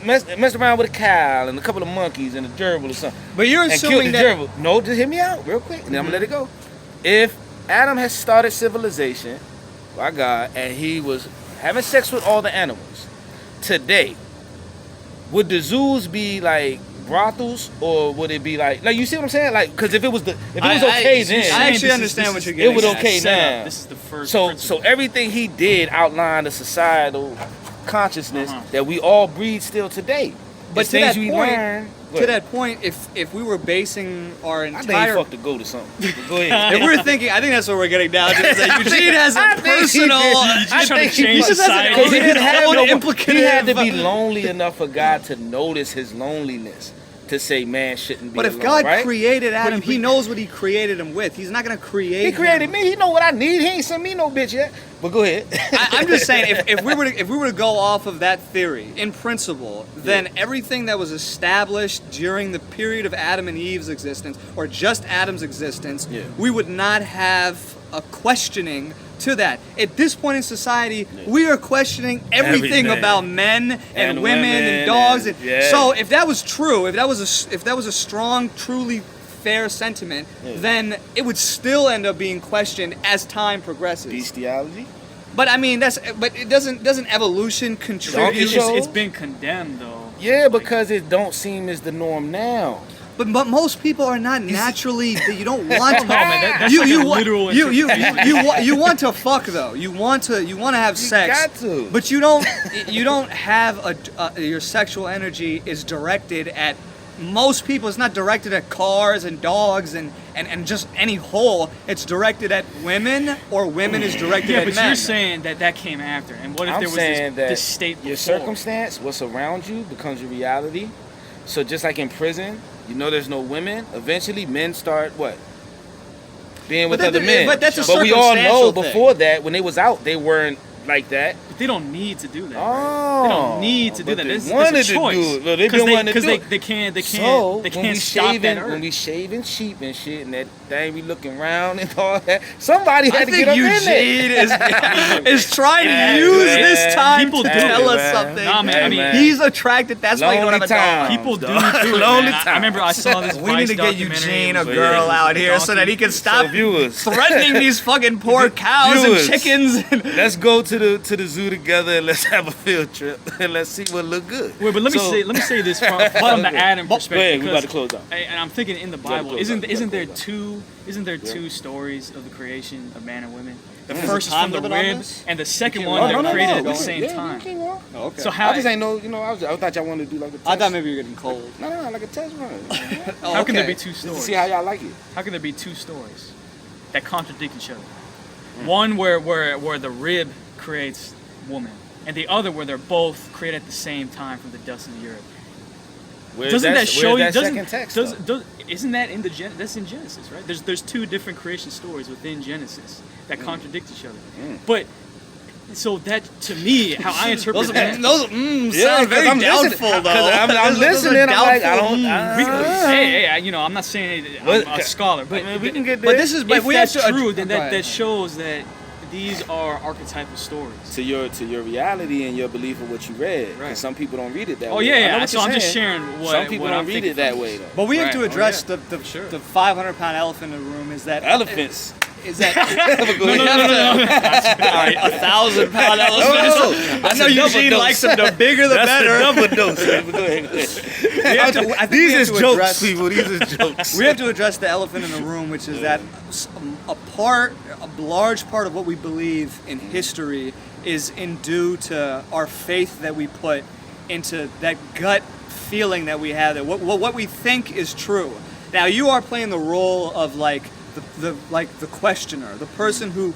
messed around with a cow and a couple of monkeys and a gerbil or something. But you're and assuming killed the gerbil. No, just hear me out real quick, and then I'm gonna let it go. If Adam has started civilization by God and he was having sex with all the animals today, would the zoos be like brothels, or would it be like you see what I'm saying? Like, because if it was okay then I actually understand what you're getting. It was okay now. This is the first. So everything he did outlined a societal consciousness that we all breed still today. But It's to that things we point, learn. Go to ahead. that point, if we were basing our I think entire, he fucked to go to something. But go ahead. if we're thinking, I think that's what we're getting down to. Is that Eugene has a personal. Just trying to change He just has society. a- Because he his didn't have own no, implicative- he had to be lonely enough for God to notice his loneliness to say man shouldn't be But if alone, God right? created Adam, He knows what He created him with. He's not going to create. He created him. me. He know what I need. He ain't sent me no bitch yet. But go ahead. I'm just saying, if we were to go off of that theory, in principle, then everything that was established during the period of Adam and Eve's existence, or just Adam's existence, we would not have a questioning to that. At this point in society, we are questioning everything about men and women and dogs. And so, if that was true, if that was a strong, truly fair sentiment, then it would still end up being questioned as time progresses. Bestiality. But I mean, doesn't evolution contribute? Donkey It's been condemned though. Yeah, because it don't seem as the norm now. But most people are not naturally. You don't want to. No, man, that's you like you a wa- literal you want to fuck though. You want to have sex. Got to. But you don't have your sexual energy is directed at most people. It's not directed at cars and dogs and just any hole. It's directed at women, or women is directed Yeah, at but men. you're saying that came after. And what if I'm there was saying this that state your before? circumstance, what's around you, becomes your reality. So just like in prison, you know there's no women. Eventually, men start what? Being with But other that- men. but that's a we all know circumstantial thing. before that, when they was out, they weren't like that. But they don't need to do that. Oh, right? They don't need to do but that. they It's wanted a to choice. do it. Well, they been wanting to do it. they can't So they when can't we stop shaving, that urge. when we shaving sheep and shit, and that thing we looking around and all that, somebody I had to think get up Eugene in there. is trying to Yeah, use man. this time People to do tell it, us man. something. Nah, man, I mean, man. He's attracted. That's why you don't have a Lonely time. dog. People do Dog. do it, Lonely man. I time. remember I saw this. We need Vice to get documentary. Eugene a It was girl like out here so that he can stop So viewers, threatening these fucking poor cows Viewers. and chickens. let's go to the zoo together and let's have a field trip and let's see what look good. Wait, but let me say this from the Adam Go perspective. ahead, we about to because- close out. And I'm thinking in the gotta Bible, close isn't out. isn't We there gotta two stories of the creation of man and women? The There's first a is time from the limit on rib, this? and the second can't- one Oh, they're no, created no, at the go same Yeah, time. you can walk. Okay. So how I just ain't know, I thought y'all wanted to do like a test. I thought maybe you were getting cold. No, like a test run. Oh, how can there okay. be two Just to stories? see how y'all like it. How can there be two stories that contradict each other? One where the rib creates woman, and the other where they're both created at the same time from the dust of the earth. Doesn't that show you? second text? Isn't that in that's in Genesis, right? There's two different creation stories within Genesis that contradict each other. But so that to me, how I interpret Those that. sound very doubtful, though. I'm Those are listening. I'm like, I doubtful. don't. Hey, I'm not saying I'm a scholar, but I mean, we can get there. But this is. But if we that's have to. true, then Go ahead. that shows that these are archetypal stories. to your reality and your belief of what you read. 'Cause Right. some people don't read it that Oh way. I know yeah. what So you're I'm just saying. sharing what Some people what don't I'm read thinking it that from. way though. But we have Right. to Oh, address yeah. the Sure. 500-pound elephant in the room. Is that Elephants. Is that Go ahead. all right? 1,000-pound elephant. Oh, I that's know a double Eugene dose. likes them. The bigger, the That's better. a double dose. Go ahead. have to- I think we These have is to jokes, address- people. These is jokes. We have to address the elephant in the room, which is that a large part of what we believe in history is due to our faith that we put into that gut feeling that we have, that what we think is true. Now you are playing the role of the questioner, the person who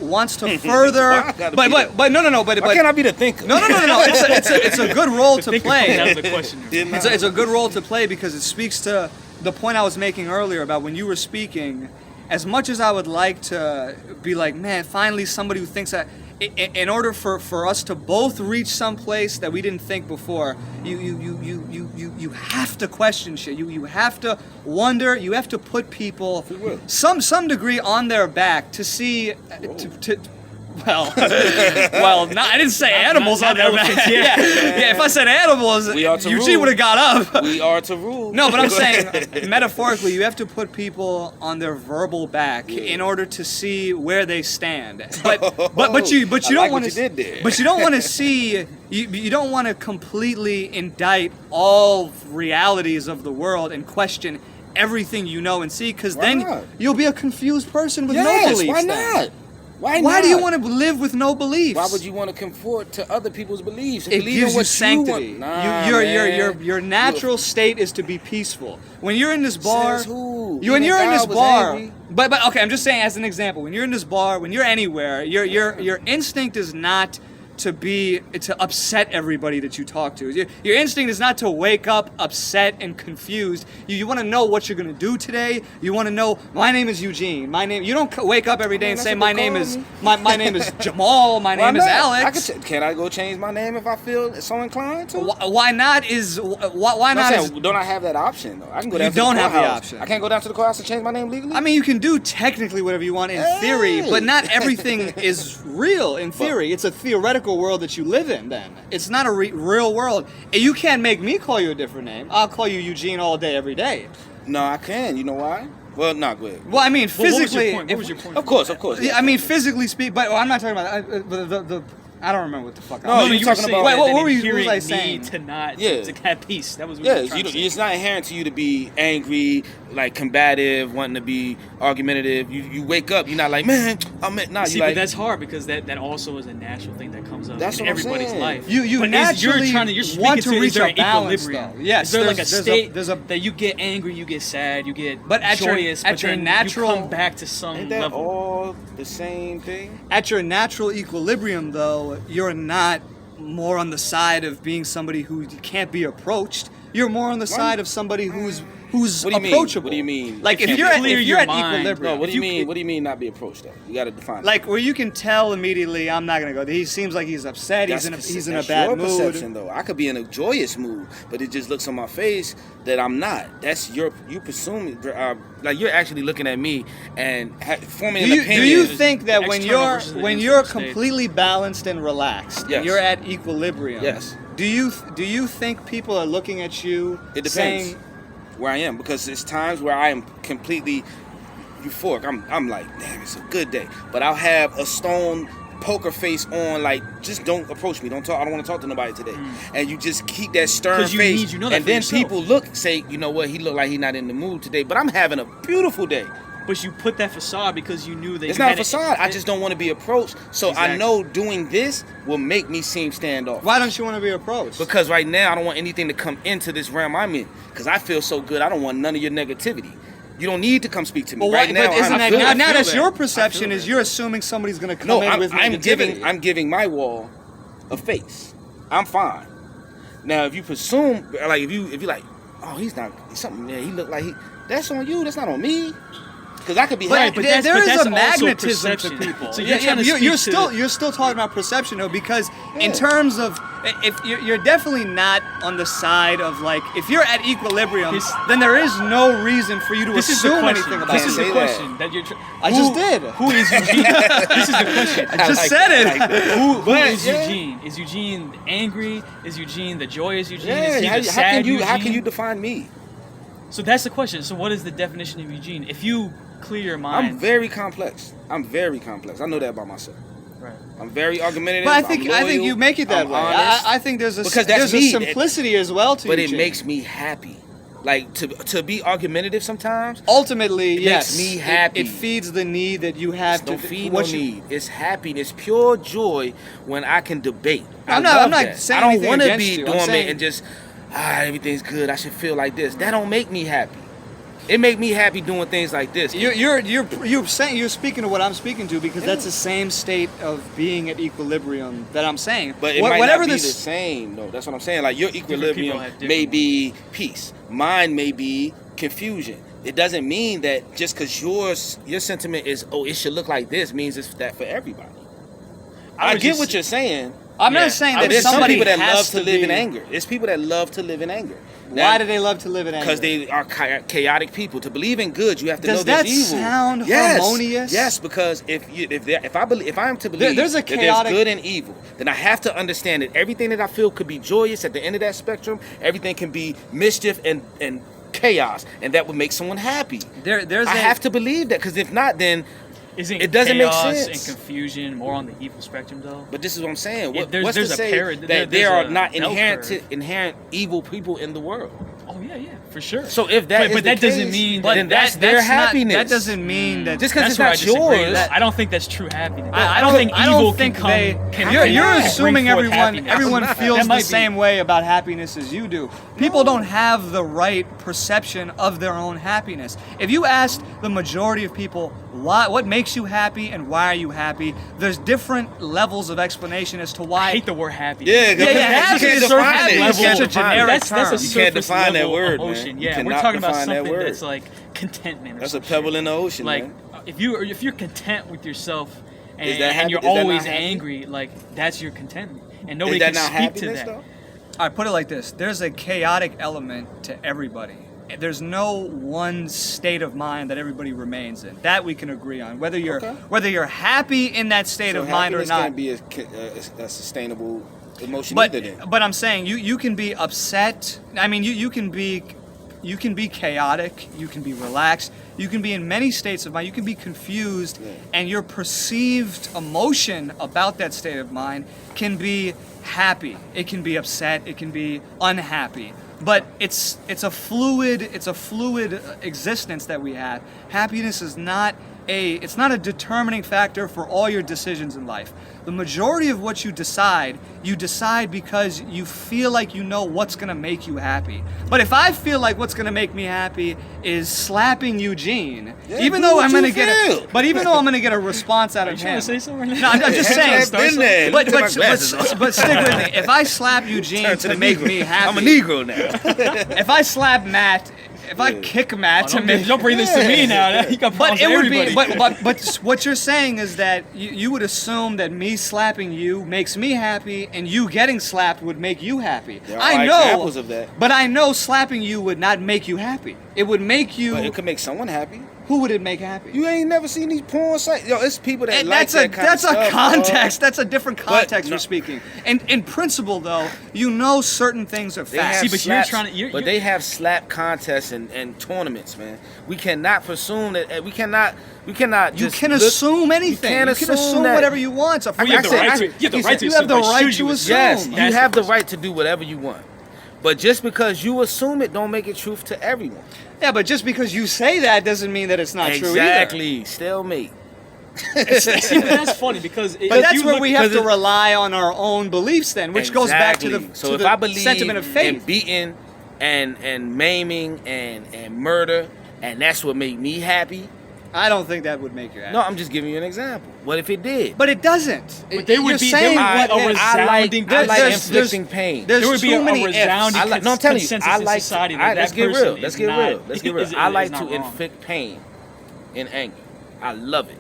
wants to further. Why I gotta but be but but no. Why can't I be the thinker? No. It's a good role to play. That was the question. It's a good role to play because it speaks to the point I was making earlier about when you were speaking. As much as I would like to be like, man, finally somebody who thinks that, in order for us to both reach some place that we didn't think before, you have to question shit. You have to wonder. You have to put people some degree on their back to see Well, no, I didn't say animals not on their elephants, back. yeah. Yeah, if I said animals, We are to Eugene rule. would have got up. We are to rule. No, but I'm saying metaphorically, you have to put people on their verbal back in order to see where they stand. But you I don't like want what you to. did there. But you don't want to see. You don't want to completely indict all realities of the world and question everything you know and see, because Why then not? you'll be a confused person with no Yes, beliefs. why then. not? Why Why do you not? want to live with no beliefs? Why would you want to conform to other people's beliefs? It Believe in gives you what sanctity. You want. Nah, Your natural state is to be peaceful. When you're in this bar, Says who? when you're in Even this God was bar, angry. but okay, I'm just saying as an example. When you're in this bar, when you're anywhere, your instinct is not to upset everybody that you talk to. Your instinct is not to wake up upset and confused. You want to know what you're gonna do today. You want to know, my name is Eugene. My name. You don't wake up every day and that's say what my they name call is me." my name is Jamal. My Why name is not? Alex. Can I go change my name if I feel so inclined to? Why not? Why I'm not? saying, don't I have that option though? I can go down You to the don't have the courthouse. option. I can't go down to the courthouse and change my name legally. I mean, you can do technically whatever you want in theory, Hey. but not everything is real in theory. It's a theoretical world that you live in then. It's not a real world. And you can't make me call you a different name. I'll call you Eugene all day, every day. no, I can. You know why? Well, not good. Well, I mean, Well, physically... what was your point? Of course. Yeah, I mean, physically speak, but I'm not talking about the I don't remember what the fuck. No, I was. you you were talking saying about- Wait, what that were you- inherent what was I need saying? to not Yeah. to have peace. That was what Yeah, you were trying to say. it's not inherent to you to be angry, like combative, wanting to be argumentative. You wake up, you're not like, man, I'm nah. See, You but like, that's hard because that also is a natural thing that comes up That's in what I'm everybody's saying. life. You But naturally you're speaking want to is reach there a an balance, equilibrium? though. Yes, is there like a there's a- state there's a- that you get angry, you get sad, you get But at your- joyous, at but your then natural- you come back to some ain't that level. all the same thing? At your natural equilibrium, though, you're not more on the side of being somebody who can't be approached. You're more on the side of somebody who's What do you mean? approachable. What do you mean? Like If if you you're at, clear if you're your at mind- equilibrium. No, what do if you mean? What do you mean not be approached though? You got to define it. Like where you can tell immediately, I'm not gonna go. He seems like he's upset. He's in a that's bad your mood. perception, though. I could be in a joyous mood, but it just looks on my face that I'm not. That's you presuming, like you're actually looking at me and forming Do an you, opinion. do you think that the when external you're versus the when you're internal state. completely balanced and relaxed, Yes. and you're at equilibrium? Yes. Do you think people are looking at you It depends saying, where I am, because there's times where I am completely euphoric. I'm like, damn, it's a good day, but I'll have a stone poker face on, like, just don't approach me, don't talk, I don't want to talk to nobody today, and you just keep that stern 'Cause you face, know that and for then yourself. people say, you know what, he look like he's not in the mood today, but I'm having a beautiful day. But you put that facade because you knew that It's you not a had facade. I just don't want to be approached. So I Exactly. know doing this will make me seem standoff. why don't you want to be approached? Because right now I don't want anything to come into this realm I'm in. Because I feel so good. I don't want none of your negativity. You don't need to come speak to me. Well, right why- now, but isn't I'm that good. now that's that. your I feel perception? Is that. you're assuming somebody's gonna come No, in with I'm negativity? giving my wall a face. I'm fine. Now if you presume, like if you like, oh, he's not something. Yeah, he look like he. That's on you. That's not on me. Because I could be But happy. but there that's- but is that's a also magnetism to perception. people. So you're trying to you're speak to- you're still talking about perception though, because in Yeah. terms of if you're definitely not on the side of like if you're at equilibrium, This- then there is no reason for you to This is the assume question. anything about This it. is the Say question that you're. I just did. Who is Eugene? This is the question. I just like said that, it. Who But, is yeah. Eugene? Is Eugene angry? Is Eugene the joyous Eugene? Yeah, is he how the sad can you Eugene? how can you define me? So that's the question. So what is the definition of Eugene? If you clear your mind, I'm very complex. I know that about myself. right. I'm very argumentative. But I I'm think loyal, you make it that I'm way. honest, I think there's a Because that's there's a me. simplicity as well to but Eugene. it makes me happy. Like to be argumentative sometimes. ultimately It yes makes me happy. It feeds the need that you have Don't to feed no what you- need. It's happiness, pure joy when I can debate. I'm I not love saying that. I don't anything wanna against be you. I'm dormant saying- and just everything's good. I should feel like this. That don't make me happy. It make me happy doing things like this. You're saying you're speaking to what I'm speaking to because that's the same state of being at equilibrium that I'm saying. But it Wha- might whatever not be this, the same. No, that's what I'm saying. Like your equilibrium have different may be peace. Mine may be confusion. It doesn't mean that just because your sentiment is, oh, it should look like this, means it's that for everybody. I was get just- what you're saying, I'm Yeah. not saying that There's some somebody people that has love to live in be- anger. There's people that love to live in anger. Why do they love to live in anger? Because they are chaotic people. To believe in good, you have to Does know there's that evil. sound Yes. harmonious? Yes, because if I am to believe There's a that chaotic- there's good and evil, then I have to understand that everything that I feel could be joyous at the end of that spectrum. Everything can be mischief and chaos, and that would make someone happy. There's I a, have to believe that, because if not, then Isn't it doesn't make chaos sense. and confusion more on the evil spectrum though? But this is what I'm saying. What, There's- what's there's to a say parad- that there's there are a not bell curve. inherent evil people in the world? Oh yeah, for sure. So if that but is that the doesn't case, mean but then that, that's their not- happiness. That doesn't mean that Just 'cause that's it's where I not disagree. yours. I don't think that's true happiness. I don't think I evil don't think can come. they. can You're bring assuming forth everyone happiness. feels That the might be- same way about happiness as you do. People don't have the right perception of their own happiness. If you asked the majority of people what makes you happy and why are you happy, there's different levels of explanation as to I why. hate the word happy. Yeah, Yeah, That's you just can't a define surface it. You level. can't Such a define generic it. That's a term. You can't surface define that level word, emotion. man. You Yeah, we're cannot talking about define that something word. that's like contentment. Or That's a some pebble shit. in the ocean, Like man. if you're content with yourself and, Is that and happy- you're is that not always happy? angry, like that's your contentment, and nobody Is that can not speak to happiness, that. though? I put it like this: there's a chaotic element to everybody. There's no one state of mind that everybody remains in. That we can agree on. Whether you're happy in that state of mind or happiness not. can't be a sustainable emotion either. Then. But I'm saying you can be upset. I mean, you can be chaotic. You can be relaxed. You can be in many states of mind. You can be confused, and your perceived emotion about that state of mind can be happy. It can be upset. It can be unhappy. But it's a fluid existence that we have. Happiness is not a determining factor for all your decisions in life. The majority of what you decide because you feel like you know what's going to make you happy. But if I feel like what's going to make me happy is slapping Eugene, even though I'm going to get a response out Are you of trying him. to say something? No, I'm just saying. I've been there. But Look at my glasses on. stick with me. If I slap Eugene Turn to the make Negro. me happy, I'm a Negro now. if I slap Matt, if I kick Matt to make, Don't bring this to me now. You got but problems it with would everybody. be, but what you're saying is that you would assume that me slapping you makes me happy, and you getting slapped would make you happy. There are I know examples of that. but I know slapping you would not make you happy. It would make you. But it could make someone happy. Who would it make happy? You ain't never seen these porn sites. Yo, it's people that And like that kind of that's stuff. a context. That's a different context no. we're speaking. And in principle, though, you know certain things are They facts. have See, but slaps, you're trying to- but they have slap contests and tournaments, man. We cannot presume that. We cannot. You just can look- assume anything. can't You can assume assume that- whatever you want. Well, you have the said- right to. You have the right to. you have the assume, but right should you to assume? Yes, assume. you That's have the question. right to do whatever you want. But just because you assume it, don't make it truth to everyone. Yeah, but just because you say that doesn't mean that it's not true either. Exactly. Stalemate. See, but that's funny because But that's where we have to because rely on our own beliefs then, which goes back to the, Exactly. So to if the I believe sentiment of in faith. beating and maiming and murder, and that's what made me happy. I don't think that would make you happy. No, I'm just giving you an example. What if it did? But it doesn't. But they would You're be- saying they would what be a it- I like, resounding- I like there's- inflicting pain. there's There would be too a many ifs. resounding I like, no, I'm telling you, consensus I in like. society all right, that let's that get person real. Let's is get not- real. Let's get real. is I like not to wrong. inflict pain in anger. I love it.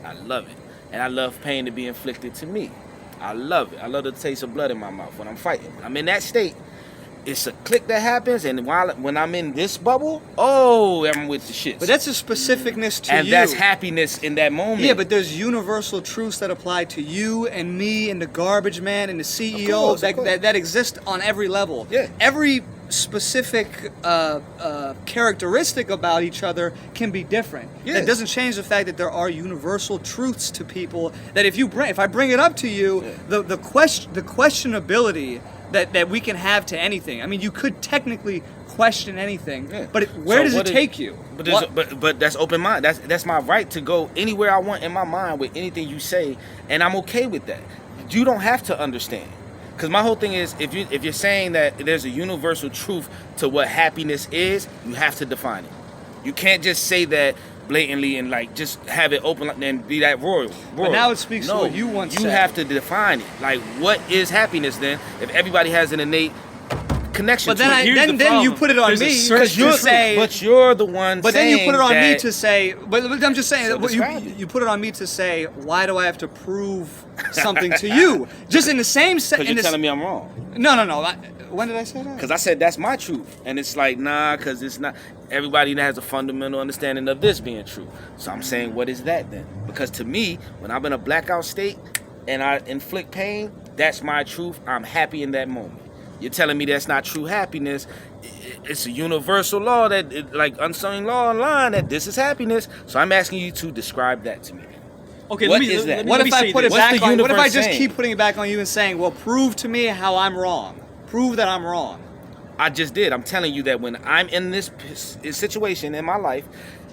I love it, and I love pain to be inflicted to me. I love it. I love the taste of blood in my mouth when I'm fighting. When I'm in that state, it's a click that happens, and when I'm in this bubble, oh, I'm with the shits. But that's a specificness to and you. that's happiness in that moment. Yeah, but there's universal truths that apply to you and me and the garbage man and the CEO Of course. that exist on every level. Yeah. Every specific characteristic about each other can be different. Yeah. That doesn't change the fact that there are universal truths to people that if I bring it up to you, the questionability that we can have to anything. I mean, you could technically question anything, Yeah. but where So does it what take you? But that's open mind. That's my right to go anywhere I want in my mind with anything you say, and I'm okay with that. You don't have to understand. Because my whole thing is, if you're saying that there's a universal truth to what happiness is, you have to define it. You can't just say that blatantly and like just have it open and be that royal. But now it speaks to what you once You said. have to define it. Like, what is happiness then? If everybody has an innate connection But to then, it. Here's the then you problem. put it on There's a me search to say. But you're the one. But then you put it on me saying to say. But I'm just saying. So that describe it. you put it on me to say. Why do I have to prove something to you? Just in the same. Because you're telling me I'm wrong. No. When did I say that? Because I said that's my truth, and it's like nah, because it's not. Everybody has a fundamental understanding of this being true. So I'm saying, what is that then? Because to me, when I'm in a blackout state and I inflict pain, that's my truth. I'm happy in that moment. You're telling me that's not true happiness. It's a universal law like unsung law online, that this is happiness. So I'm asking you to describe that to me. Okay, What let me, is that? let me- What let if me I say put it this. What's back the on? What if I universe just saying? keep putting it back on you and saying, "Well, prove to me how I'm wrong. Prove that I'm wrong." I just did. I'm telling you that when I'm in this situation in my life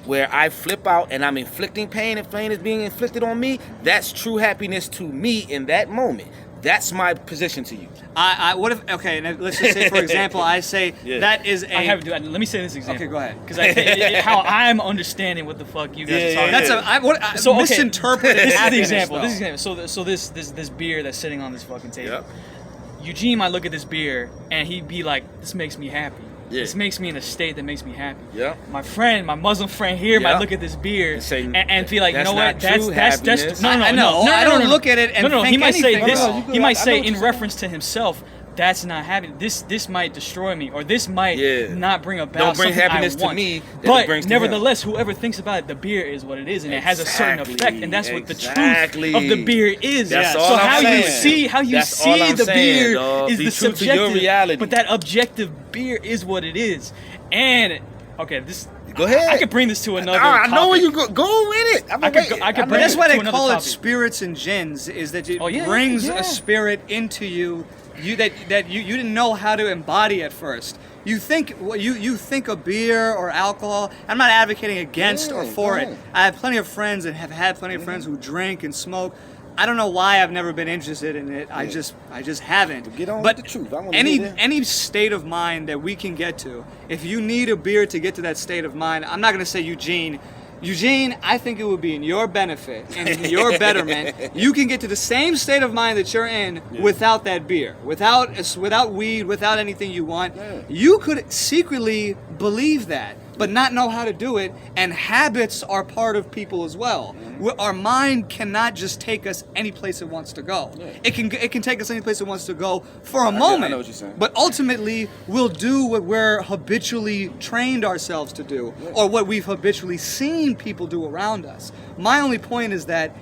where I flip out and I'm inflicting pain and pain is being inflicted on me, that's true happiness to me in that moment. That's my position to you. What if? Okay, and let's just say, for example, I say Yeah. that is a. I have. Let me say this example. Okay, go ahead. Because how I'm understanding what the fuck you guys Yeah, are talking That's about. I So, okay, misinterpreted. This is the happiness, example. though. This is the example. So this beer that's sitting on this fucking table. Yep. Eugene might look at this beer and he'd be like, "This makes me happy. Yeah. This makes me in a state that makes me happy." Yeah. My friend, my Muslim friend here, Yeah. might look at this beer And say, and feel like, you "That's know what? not true That's happiness." no. I know. I don't look at it and no. He think might say anything this. about it. He might I know say what in you're reference to himself, "That's not happy. This might destroy me, or this might Yeah. not bring about Don't bring something happiness I to want." me that it But brings to nevertheless, whoever thinks about it, the beer is what it is, and it has a certain Exactly, effect, and that's what the exactly. truth of the beer is. That's so all I'm how you saying. see That's all I'm the saying, beer dog. is Be the true to subjective, your reality. but that objective beer is what it is. And okay, this. Go ahead. I could bring this to another. I know where topic. you go with it. I could But bring that's it why to they another call it topic. spirits and gins. Is that it Oh, yeah, brings yeah. a spirit into you. That you didn't know how to embody at first. You think you think of beer or alcohol. I'm not advocating against or for it. right. I have plenty of friends and have had plenty of friends who drink and smoke. I don't know why I've never been interested in it. I just haven't. Get on but with the truth. I wanna any hear that. any state of mind that we can get to, if you need a beer to get to that state of mind, I'm not going to say Eugene, I think it would be in your benefit and in your betterment. You can get to the same state of mind that you're in without that beer, without weed, without anything you want. Yeah. You could secretly believe that, but not know how to do it. And habits are part of people as well. Our mind cannot just take us any place it wants to go. Yeah. It can take us any place it wants to go for a I moment. know what you're saying. But ultimately, we'll do what we're habitually trained ourselves to do, or what we've habitually seen people do around us. My only point is that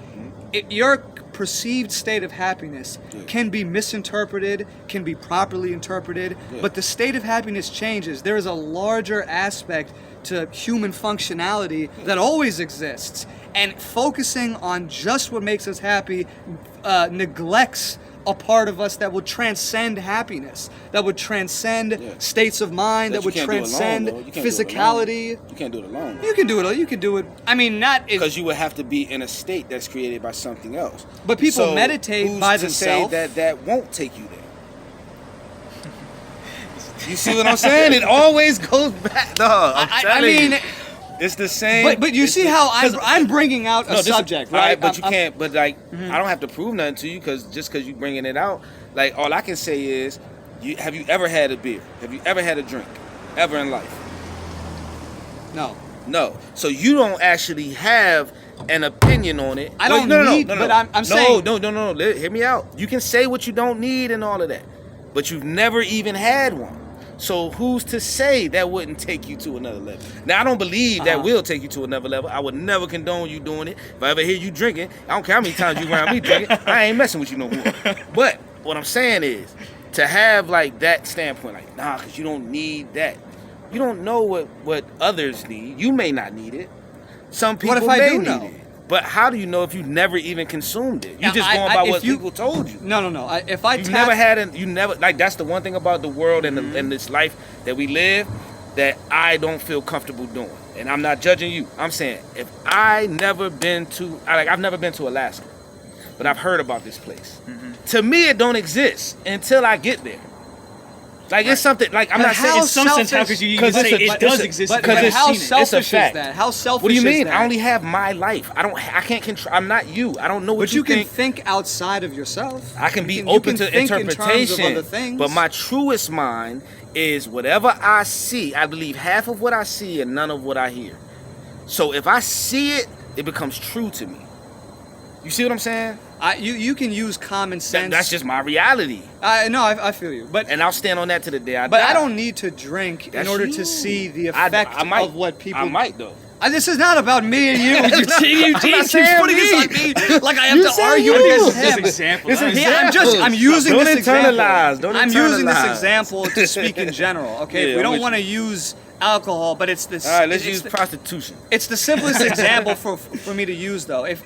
your perceived state of happiness can be misinterpreted, can be properly interpreted, but the state of happiness changes. There is a larger aspect to human functionality that always exists, and focusing on just what makes us happy neglects a part of us that would transcend happiness, that would transcend states of mind, that would transcend physicality. You can't do it alone. You can do it. You can do it. I mean, not if, Because you would have to be in a state that's created by something else. But people So meditate who's by to themselves? say that won't take you there? You see what I'm saying? It always goes back. Dog, I mean, it's the same. but you it's see the- how 'cause- I'm bringing out a No, this is- subject, all right? But you I'm- can't. But like, I don't have to prove nothing to you because just because you bringing it out, like all I can say is, have you ever had a beer? Have you ever had a drink, ever in life? No. No. So you don't actually have an opinion on it. I don't need- but I'm saying- No. Hear me out. You can say what you don't need and all of that, but you've never even had one. So who's to say that wouldn't take you to another level? Now I don't believe that will take you to another level. I would never condone you doing it. If I ever hear you drinking, I don't care how many times you around me drinking, I ain't messing with you no more. But what I'm saying is, to have like that standpoint, like nah, because you don't need that. You don't know what others need. You may not need it. Some people What if I may do need know? it. But how do you know if you've never even consumed it? You Yeah, just I- going I- by if what you- people told you. No. If I You've tap, never had you never like that's the one thing about the world and Mm-hmm. and this life that we live that I don't feel comfortable doing. And I'm not judging you. I'm saying if I've never been to Alaska, but I've heard about this place. Mm-hmm. To me, it don't exist until I get there. Like it's something. Like I'm But not saying. In how some sense, how selfish- could you Because even say it's a- it does it's a- exist? But, Because but it's how seen it. It's a selfish is fact. that? How selfish What do you is mean? that? I only have my life. I can't control. I'm not you. I don't know what But you can think. think outside of yourself. I can be You open can to think in terms of interpretation, other things. but my truest mind is whatever I see. I believe half of what I see and none of what I hear. So if I see it, it becomes true to me. You see what I'm saying? You can use common sense. That's just my reality, No, I feel you, but and I'll stand on that to the day I but die. I don't need to drink That's in order you. to see the I effect might, of what people. I might though. This is not about me and you. It's not- I'm not keep saying putting this on me. me like I have You to say argue you. against This him. example. It's that was- example. I'm using Don't this example. internalize. Don't I'm using this internalize. example to speak in general. Okay, Yeah, if we I'm don't with want to you. use alcohol, but it's this. All right, let's it's use the- prostitution. It's the simplest example for me to use though. If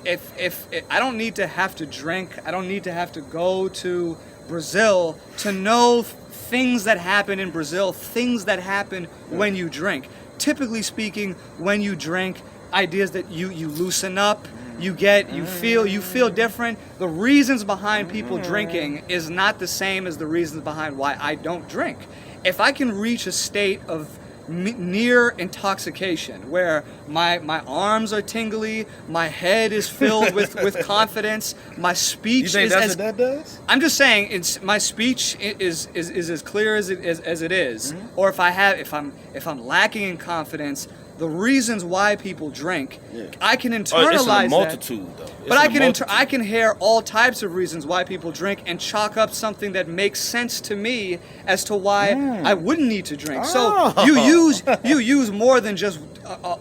I don't need to have to drink, I don't need to have to go to Brazil to know things that happen in Brazil, things that happen when you drink. Typically speaking, when you drink, ideas that you loosen up, you feel different. The reasons behind people drinking is not the same as the reasons behind why I don't drink. If I can reach a state of near intoxication where my arms are tingly, my head is filled with confidence, my speech You think is that's as what that does? I'm just saying it's my speech is as clear as it is. Mm-hmm. Or if I'm lacking in confidence, the reasons why people drink, Yeah. I can Oh, internalize it's a that. multitude though. It's But a I can multitude. I can hear all types of reasons why people drink and chalk up something that makes sense to me as to why I wouldn't need to drink. Oh. So you use more than just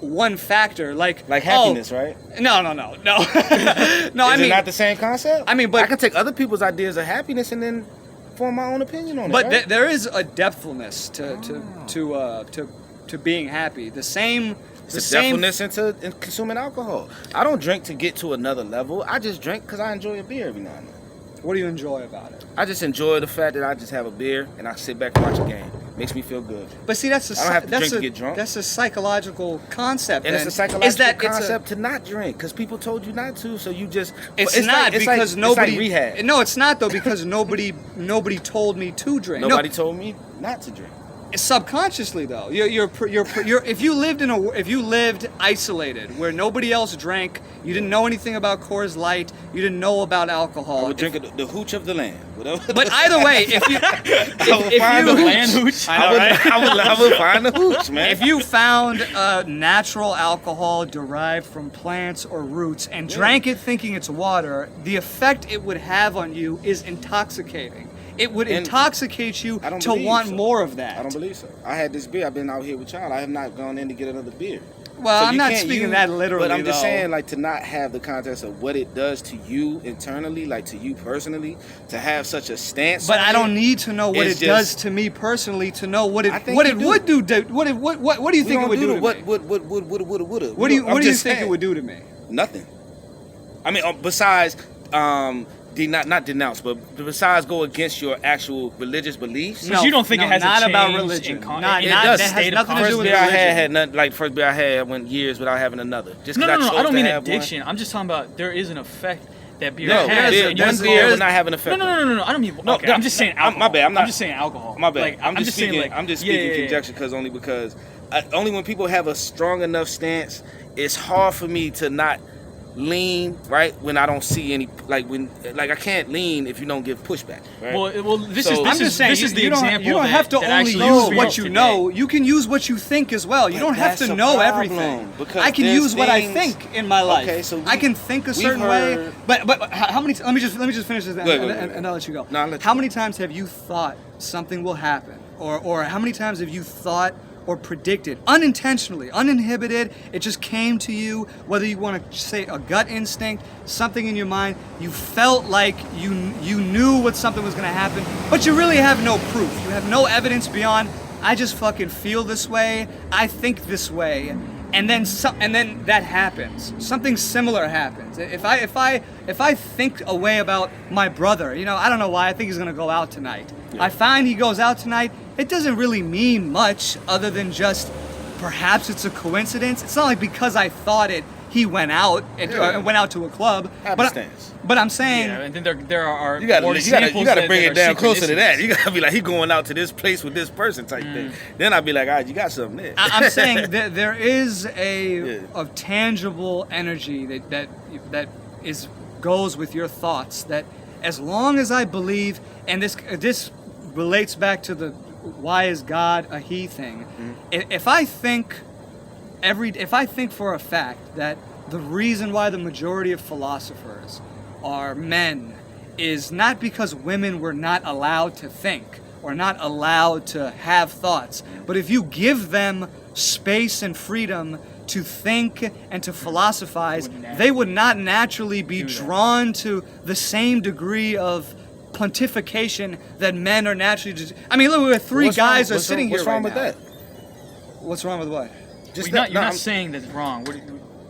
one factor, like happiness, right? No, no. no. I Is mean, it not the same concept? I mean, but- I can take other people's ideas of happiness and then form my own opinion on but it. Right? there is a depthfulness to being happy. The same. The depthfulness in consuming alcohol. I don't drink to get to another level. I just drink because I enjoy a beer every now and then. What do you enjoy about it? I just enjoy the fact that I just have a beer and I sit back and watch a game. Makes me feel good. But see, that's a I don't have to that's drink a, to get drunk. That's a psychological concept. And it's then. a psychological Is that concept to not drink because people told you not to, so you just. It's not like, because nobody. It's like rehab. No, it's not though because nobody told me to drink. Nobody told me not to drink. Subconsciously though, you're if you lived isolated where nobody else drank, you didn't know anything about Coors Light, you didn't know about alcohol. I would drink the hooch of the land. Whatever. But either way, if you find the land hooch. I would find the hooch, man. if you found natural alcohol derived from plants or roots and drank it thinking it's water, the effect it would have on you is intoxicating. It would And intoxicate you I don't to believe want so. more of that. I don't believe so. I had this beer. I've been out here with y'all. I have not gone in to get another beer. Well, So I'm you not can't speaking use- that literally, But I'm just though. saying, like, to not have the context of what it does to you internally, like to you personally, to have such a stance. But on I it, don't need to know what it's it does just- to me personally to know what it I think what you it do. would do. What do you we think it don't would do to what me? What do you think it would do to me? Nothing. I mean, besides, not denounce, but besides go against your actual religious beliefs. But you don't think it has a not about change religion. in con- Not, it not, does. that has State of nothing to First do with beer I religion. had nothing. Like first beer I had, I went years without having another. Just No, 'cause no, chose I don't to mean have one. addiction. I'm just talking about there is an effect that beer No, has. beer, and one you beer can- will not have an effect. No. I don't mean. No, Okay, no, I'm just saying my alcohol. bad, I'm not- just saying alcohol. My bad. Like, I'm just saying, speaking. like, I'm just yeah, speaking yeah, yeah. conjecture because only because only when people have a strong enough stance, it's hard for me to not lean right when I don't see any like I can't lean if you don't give pushback. Right? Well, this So- is I'm this I'm is just saying this is the you example. don't that, have to that only actually use was what reached you today. know. You can use what you think as well. You But don't have that's to a know problem, everything. because I can there's use what I things- think in my life. Okay, so I can think a we've certain way. heard- But how many? Let me just finish this ahead, and I'll let you go. No, I'll let you How go. many times have you thought something will happen, or how many times have you thought or predicted unintentionally, uninhibited? It just came to you, whether you want to say a gut instinct, something in your mind. You felt like you knew what something was going to happen, but you really have no proof. You have no evidence beyond. I just fucking feel this way. I think this way, and then that happens. Something similar happens. If I think a way about my brother, I don't know why I think he's going to go out tonight. I find he goes out tonight. It doesn't really mean much other than just perhaps it's a coincidence. It's not like because I thought it, he went out and went out to a club. Happenstance. But I'm saying, Yeah, and then there are You gotta more examples that bring it are down closer to that. synchronicities. You gotta be like, he going out to this place with this person type thing. Then I'd be like, all right, you got something there. I'm saying that there is Yeah. a tangible energy that goes with your thoughts. That as long as I believe, and this relates back to the why is God a he thing. If I think for a fact that the reason why the majority of philosophers are men is not because women were not allowed to think or not allowed to have thoughts, but if you give them space and freedom to think and to philosophize, they would not naturally be drawn to the same degree of pontification that men are naturally. I mean, look, we're three guys are sitting here What's wrong right with now. that? What's wrong with what? Just You're not I'm- saying that's wrong.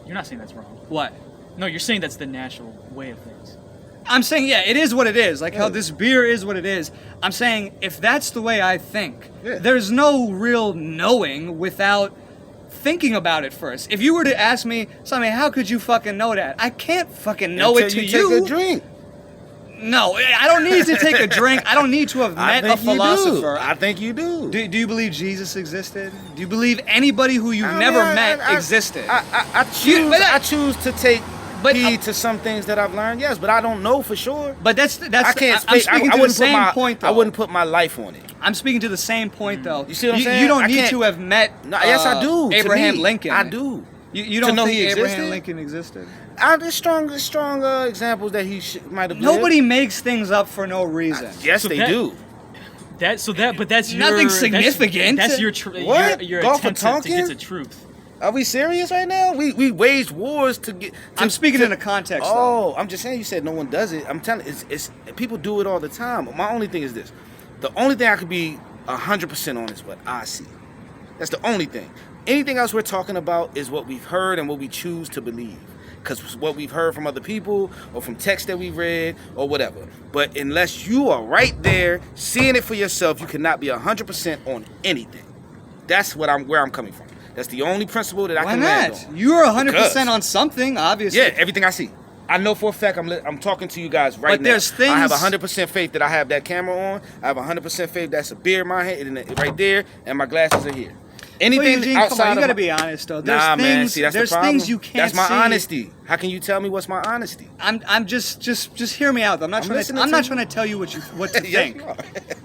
You're not saying that's wrong. What? No, you're saying that's the natural way of things. I'm saying, yeah, it is what it is. Like how this beer is what it is. I'm saying, if that's the way I think, there's no real knowing without thinking about it first. If you were to ask me, Sammy, how could you fucking know that? I can't fucking know Until it to you. you. Take a drink. No, I don't need to take a drink. I don't need to have met a philosopher. I think you do. Do you believe Jesus existed? Do you believe anybody who you've never met existed? I choose to take But, heed to some things that I've learned, yes, but I don't know for sure. But that's I can't I'm speak. speaking I to the wouldn't put same my point though. I wouldn't put my life on it. I'm speaking to the same point though. You see what I'm saying? You don't I need can't- to have met No, yes, I do. To Abraham me, Lincoln. I do. You don't know think he Abraham existed? Lincoln existed? There's strong examples that he might have. Nobody makes things up for no reason. Yes, So they that- do. But that's Nothing your, significant. That's your What? your Golf for attempt to get Tonkin? to truth. Are we serious right now? We waged wars to get. I'm speaking in a context though. Oh, I'm just saying. You said no one does it. I'm telling. It's people do it all the time. My only thing is this: the only thing I could be 100% on is what I see. That's the only thing. Anything else we're talking about is what we've heard and what we choose to believe. Because what we've heard from other people or from texts that we've read or whatever. But unless you are right there seeing it for yourself, you cannot be 100% on anything. That's where I'm coming from. That's the only principle that I Why can land not? on. You're 100% Because- on something, obviously. Yeah, everything I see. I know for a fact I'm talking to you guys right But now. there's I have things- 100% faith that I have that camera on. I have 100% faith that's a beer in my hand and right there, and my glasses are here. Well, Anything Eugene, outside come on, you of gotta my- be honest though. There's Nah, things, man. See, that's there's the problem. things you can't That's my see. honesty. How can you tell me what's my honesty? I'm just hear me out. I'm not listening trying to you. to tell you what to Yes, think. you are.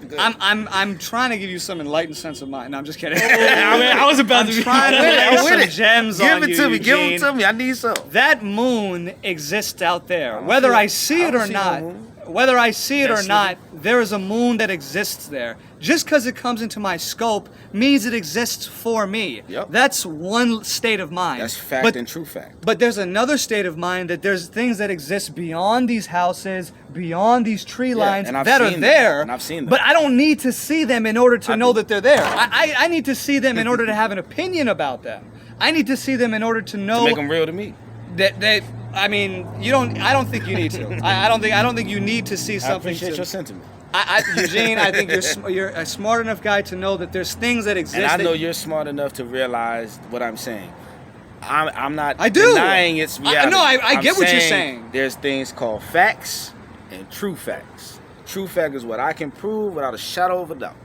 Good. I'm trying to give you some enlightened sense of mind. No, I'm just kidding. I was about I'm to. trying to I'm lay with some it. gems Give on it you, to me. Give Eugene. it to me. I need some. That moon exists out there. don't Whether see I it. see I it don't or see no not, moon. whether I see it or Yes, not, there is a moon that exists there. Just because it comes into my scope means it exists for me. Yep. That's one state of mind. That's fact But and true fact. But there's another state of mind that there's things that exist beyond these houses, beyond these tree lines and I've that are seen them, there. and I've seen them. But I don't need to see them in order to I know do. that they're there. I need to see them in order to have an opinion about them. I need to see them in order to know To make them real to me. that I mean, you don't. I don't think you need to. I don't think you need to see I something. appreciate your sentiment. Eugene, I think you're a smart enough guy to know that there's things that exist. And I that- know you're smart enough to realize what I'm saying. I'm not I do. denying its reality. No, I I'm get what you're saying. There's things called facts and true facts. True fact is what I can prove without a shadow of a doubt.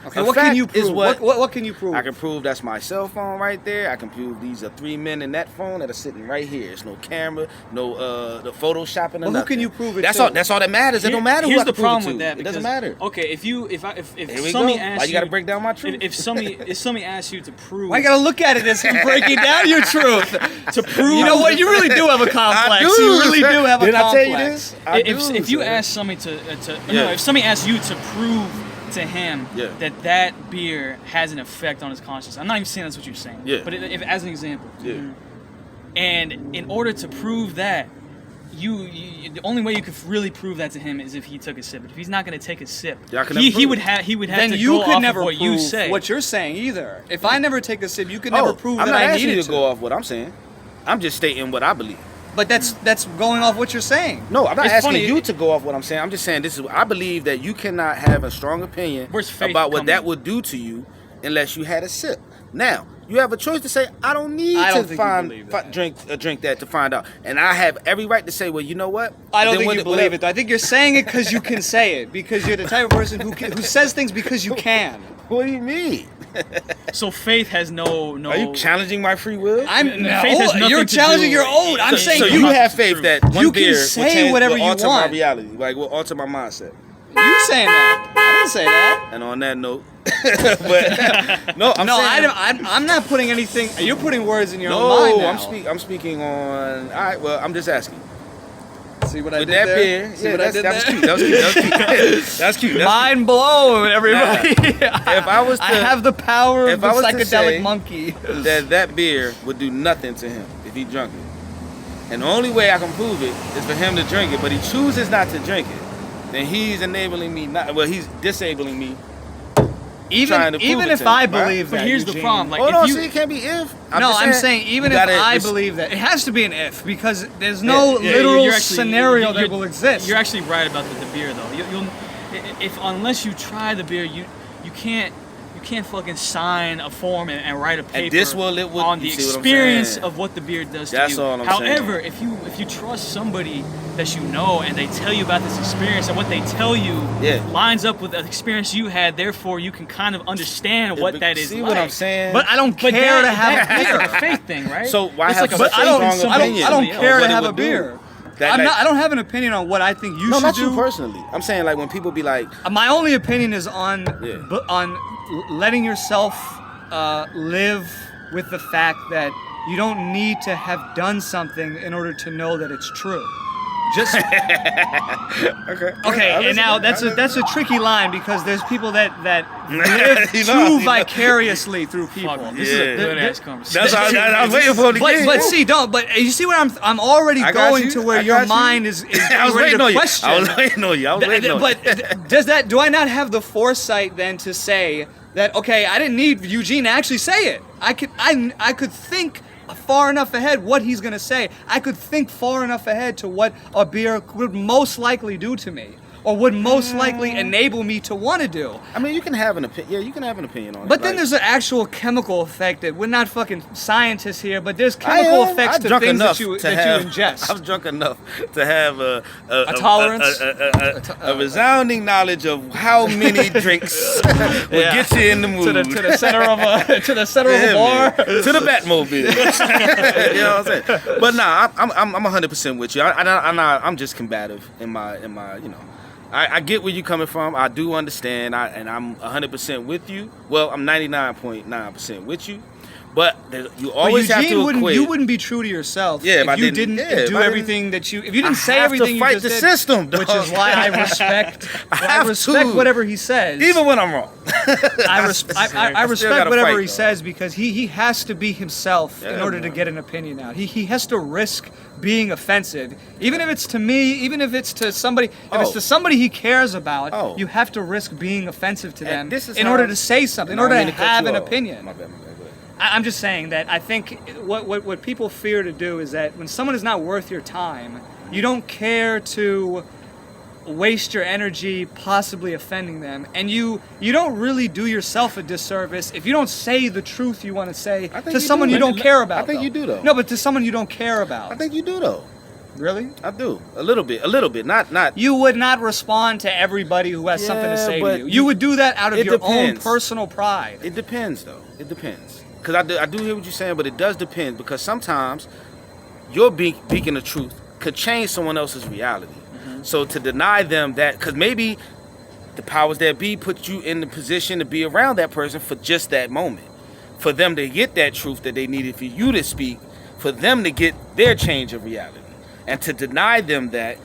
Okay, A what can fact you is prove? what- What can you prove? I can prove that's my cell phone right there. I can prove these are 3 men in that phone that are sitting right here. There's no camera, no the photoshopping. Or Well, who nothing. can you prove it That's to? all. That's all that matters. It don't matter who Here's I the can prove it problem to. with that. It doesn't because- matter. Okay, if Here we somebody go. asks Why you gotta you- break down my truth? If somebody asks you to prove Why you gotta look at it as him breaking down your truth? to prove You know what? You really do have a complex. I do. You really do have a Did complex. I tell you this? I if do, if you sir. ask somebody Yeah. if somebody asks you to prove to him Yeah. that beer has an effect on his consciousness, I'm not even saying that's what you're saying. Yeah. But if as an example, Yeah. and in order to prove that, you the only way you could really prove that to him is if he took a sip. But if he's not going to take a sip, Y'all can he never would prove have Then to you go could off never of what prove you say. what you're saying either. If I never take a sip, you could never prove I'm that not I asking needed you to go off what I'm saying. I'm just stating what I believe. But that's going off what you're saying. No, I'm not It's asking funny, you to go off what I'm saying. I'm just saying this is. I believe that you cannot have a strong opinion Where's faith about what coming that in? would do to you unless you had a sip. Now, you have a choice to say, I don't need I don't to think you believe that. drink that to find out. And I have every right to say, well, you know what? I don't Then think when you believe it. Though. I think you're saying it because you can say it. Because you're the type of person who says things because you can. What do you mean? So faith has no. Are you challenging my free will? I'm Faith has nothing You're to challenging do- your own. I'm saying so you you have faith that one You can beer say will change, whatever will you alter want. my reality, like will alter my mindset. You saying that? I didn't say that. And on that note, but no, I'm No, saying, I'm not putting anything. You're putting words in your own no, mind now. I'm speaking on. All right, well, I'm just asking. See what I With did that there? beer, See yeah, what I that's, did that was there? cute. That was cute. That was cute. That's cute. That's Mind blown, everybody. If I was to- I have the power of if the I was to psychedelic say monkey. that beer would do nothing to him if he drunk it. And the only way I can prove it is for him to drink it, but he chooses not to drink it. Then he's enabling me not. Well, he's disabling me. trying to prove Even it if to him, I right? believe But that, here's the Eugene. problem. Like, Hold if on, you, see, it can't be if. I'm saying even you if gotta I res- believe that, it has to be an if because there's no Yeah, literal you're actually- scenario you're- that will exist. You're actually right about the beer, though. If unless you try the beer, you can't fucking sign a form and write a paper this will- it will- on you the see what I'm experience saying? of what the beer does That's to you. all I'm However, if you trust somebody that you know and they tell you about this experience and what they tell you Yeah. lines up with the experience you had, therefore you can kind of understand what that is See like. what I'm saying? but I don't But care that- to have that's beer. like a faith thing, right? So why It's have like a such faith a in strong somebody opinion? I don't else. care of to what it have a would do? beer. That, I don't have an opinion on what I think you no, should not do. you personally. I'm saying like when people be like, My only opinion is on Yeah. on letting yourself live with the fact that you don't need to have done something in order to know that it's true. Just okay, and now that's a tricky line because there's people that live You know, too vicariously through people. Fuck, this is a Yeah. good ass conversation. that's how I was waiting for it again. But see, but you see where I'm already I got going you, to where I your got you. mind is I was ready waiting to on you. question. I was waiting on you. I was waiting on you. But do I not have the foresight then to say that okay, I didn't need Eugene to actually say it. I could think far enough ahead what he's gonna say. I could think far enough ahead to what a beer would most likely do to me, or would most likely enable me to want to do. I mean, you can have an opinion. Yeah, you can have an opinion on it. But then like- there's an actual chemical effect that we're not fucking scientists here, but there's chemical effects I'm to drunk things enough that you to have, ingest. I'm drunk enough to have a tolerance? a resounding knowledge of how many drinks will Yeah. get you in the mood. to the center of a to the center of a Yeah, bar. man. To the Batmobile. You know what I'm saying? But nah, I'm 100% with you. I'm just combative in my you know. I get where you're coming from. I do understand, and I'm 100% with you. Well, I'm 99.9% with you. But you always But have Eugene to equate. you wouldn't be true to yourself Yeah, if I if you didn't- didn't yeah, if do I everything that you if you I didn't say have to everything you fight just the did, system, dog. which is why I respect have to. whatever he says. Even when I'm wrong. I still respect gotta whatever fight, he though. says because he has to be himself in Yeah, order to man. get an opinion out. He has to risk being offensive, even if it's to me, even if it's to somebody. If it's Oh. to somebody he cares about, Oh. you have to risk being offensive to them And this is in how- order to say something, in I don't order mean to cut have you an off. opinion. My bad, go ahead. I'm just saying that I think what people fear to do is that when someone is not worth your time, you don't care to waste your energy possibly offending them, and you don't really do yourself a disservice if you don't say the truth you want to say I think to you someone do. you don't care about. I think though. you do, though. No, but to someone you don't care about. I think you do though. Really? I do. A little bit. Not. You would not respond to everybody who has something to Yeah, say to but you. You would do that out of it your depends. own personal pride. It depends though. It depends. Because I do hear what you're saying, but it does depend because sometimes your beacon of truth could change someone else's reality. So to deny them that, because maybe the powers that be put you in the position to be around that person for just that moment, for them to get that truth that they needed for you to speak, for them to get their change of reality, and to deny them that